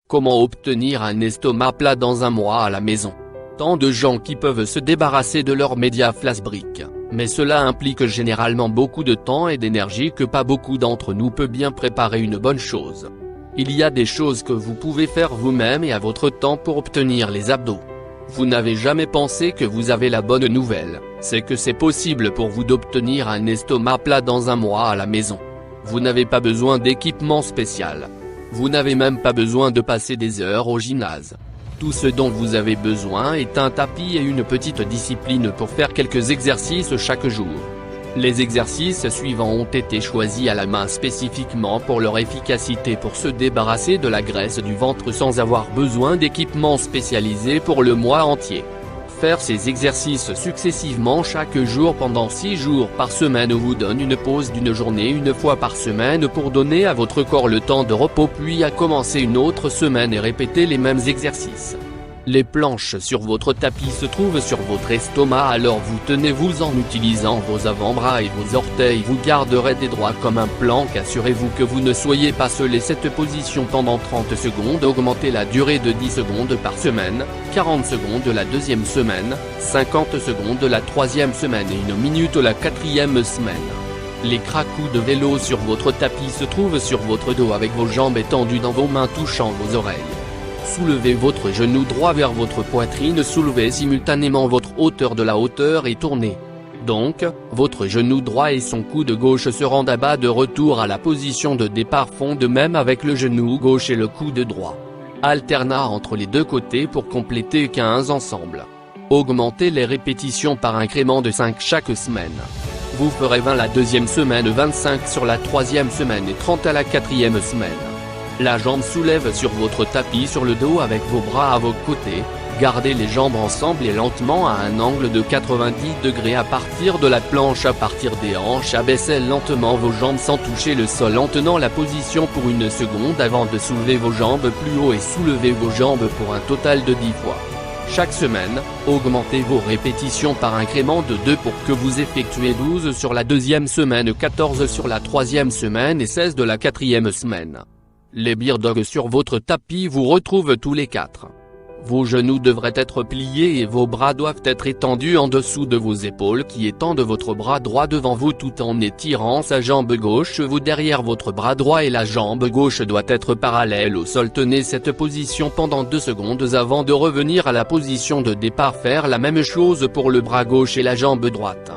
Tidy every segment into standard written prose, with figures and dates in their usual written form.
Comment obtenir un estomac plat dans un mois à la maison? Tant de gens qui peuvent se débarrasser de leurs médias flasbriques, mais cela implique généralement beaucoup de temps et d'énergie que pas beaucoup d'entre nous peut bien préparer une bonne chose. Il y a des choses que vous pouvez faire vous-même et à votre temps pour obtenir les abdos. Vous n'avez jamais pensé que vous avez la bonne nouvelle, c'est que c'est possible pour vous d'obtenir un estomac plat dans un mois à la maison. Vous n'avez pas besoin d'équipement spécial. Vous n'avez même pas besoin de passer des heures au gymnase. Tout ce dont vous avez besoin est un tapis et une petite discipline pour faire quelques exercices chaque jour. Les exercices suivants ont été choisis à la main spécifiquement pour leur efficacité pour se débarrasser de la graisse du ventre sans avoir besoin d'équipements spécialisés pour le mois entier. Faire ces exercices successivement chaque jour pendant 6 jours par semaine vous donne une pause d'une journée une fois par semaine pour donner à votre corps le temps de repos puis à commencer une autre semaine et répéter les mêmes exercices. Les planches sur votre tapis se trouvent sur votre estomac alors vous tenez-vous en utilisant vos avant-bras et vos orteils vous garderez des droits comme un plank. Assurez-vous que vous ne soyez pas seul et cette position pendant 30 secondes. Augmentez la durée de 10 secondes par semaine, 40 secondes la deuxième semaine, 50 secondes la troisième semaine et 1 minute la quatrième semaine. Les craquous de vélo sur votre tapis se trouvent sur votre dos avec vos jambes étendues dans vos mains touchant vos oreilles. Soulevez votre genou droit vers votre poitrine, soulevez simultanément votre hauteur de la hauteur et tournez. Donc, votre genou droit et son coude gauche se rendent à bas de retour à la position de départ font de même avec le genou gauche et le coude droit. Alternez entre les deux côtés pour compléter 15 ensemble. Augmentez les répétitions par incrément de 5 chaque semaine. Vous ferez 20 la deuxième semaine, 25 sur la troisième semaine et 30 à la quatrième semaine. La jambe soulève sur votre tapis sur le dos avec vos bras à vos côtés, gardez les jambes ensemble et lentement à un angle de 90 degrés à partir de la planche. À partir des hanches, abaissez lentement vos jambes sans toucher le sol en tenant la position pour 1 seconde avant de soulever vos jambes plus haut et soulevez vos jambes pour un total de 10 fois. Chaque semaine, augmentez vos répétitions par incrément de 2 pour que vous effectuez 12 sur la deuxième semaine, 14 sur la troisième semaine et 16 de la quatrième semaine. Les bear dogs sur votre tapis vous retrouvent tous les 4. Vos genoux devraient être pliés et vos bras doivent être étendus en dessous de vos épaules qui étendent votre bras droit devant vous tout en étirant sa jambe gauche. Vous derrière votre bras droit et la jambe gauche doit être parallèle au sol. Tenez cette position pendant 2 secondes avant de revenir à la position de départ. Faire la même chose pour le bras gauche et la jambe droite.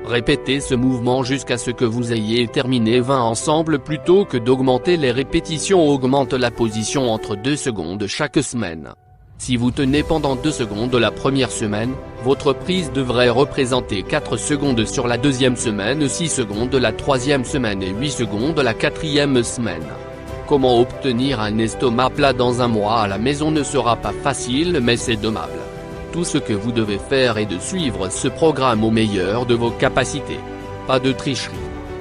Répétez ce mouvement jusqu'à ce que vous ayez terminé 20 ensemble plutôt que d'augmenter les répétitions. Augmente la position entre 2 secondes chaque semaine. Si vous tenez pendant 2 secondes la première semaine, votre prise devrait représenter 4 secondes sur la deuxième semaine, 6 secondes la troisième semaine et 8 secondes la quatrième semaine. Comment obtenir un estomac plat dans un mois à la maison ne sera pas facile mais c'est dommable. Tout ce que vous devez faire est de suivre ce programme au meilleur de vos capacités. Pas de tricherie.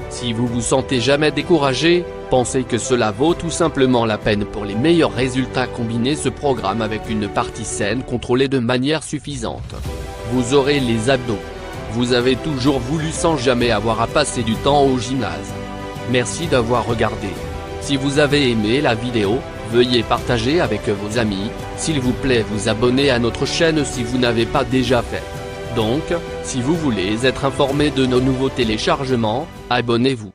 Si vous vous sentez jamais découragé, pensez que cela vaut tout simplement la peine pour les meilleurs résultats. Combinez ce programme avec une partie saine contrôlée de manière suffisante. Vous aurez les abdos. Vous avez toujours voulu sans jamais avoir à passer du temps au gymnase. Merci d'avoir regardé. Si vous avez aimé la vidéo, veuillez partager avec vos amis, s'il vous plaît vous abonner à notre chaîne si vous n'avez pas déjà fait. Donc, si vous voulez être informé de nos nouveaux téléchargements, abonnez-vous.